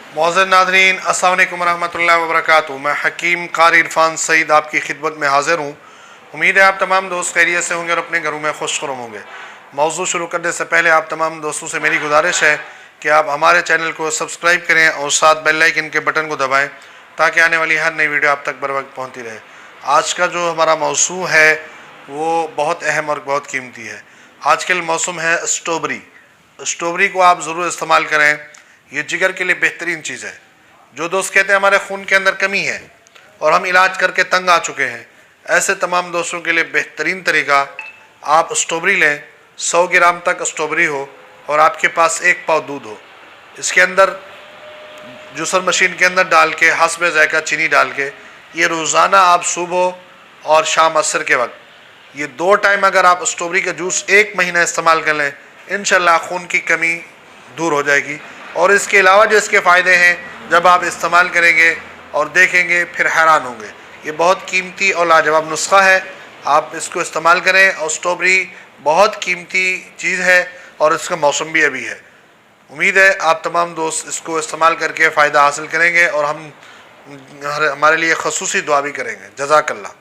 मौज़ूद नाज़रीन अस्सलाम वालेकुम रहमतुल्लाहि व बरकातुहू। मैं हकीम कारी इरफान सईद आपकी खिदमत में हाज़िर हूँ। उम्मीद है आप तमाम दोस्त खैरियत से होंगे और अपने घरों में खुशखुरम होंगे। मौज़ू शुरू करने से पहले आप तमाम दोस्तों से मेरी गुजारिश है कि आप हमारे चैनल को सब्सक्राइब करें और साथ बेल आइकन के बटन को दबाएँ ताकि आने वाली हर नई वीडियो आप तक बर वक्त पहुँचती रहे। आज का जो हमारा मौज़ू है वो बहुत अहम और बहुत कीमती है। आजकल मौसम है स्ट्रॉबेरी। स्ट्रॉबेरी को आप ज़रूर इस्तेमाल करें, ये जिगर के लिए बेहतरीन चीज़ है। जो दोस्त कहते हैं हमारे खून के अंदर कमी है और हम इलाज करके तंग आ चुके हैं, ऐसे तमाम दोस्तों के लिए बेहतरीन तरीका, आप स्ट्रॉबेरी लें, 100 ग्राम तक स्ट्रॉबेरी हो और आपके पास 1 पाव दूध हो। इसके अंदर जूसर मशीन के अंदर डाल के हस्ब ज़ायक़ा चीनी डाल के ये रोज़ाना आप सुबह और शाम असर के वक्त ये 2 टाइम अगर आप स्ट्रॉबेरी का जूस 1 महीना इस्तेमाल कर लें, इंशाल्लाह खून की कमी दूर हो जाएगी। और इसके अलावा जो इसके फ़ायदे हैं, जब आप इस्तेमाल करेंगे और देखेंगे फिर हैरान होंगे। ये बहुत कीमती और लाजवाब नुस्खा है, आप इसको इस्तेमाल करें। और स्ट्रॉबेरी बहुत कीमती चीज़ है और इसका मौसम भी अभी है। उम्मीद है आप तमाम दोस्त इसको इस्तेमाल करके फ़ायदा हासिल करेंगे और हम हमारे लिए ख़ुसूसी दुआ भी करेंगे। जज़ाकल्लाह।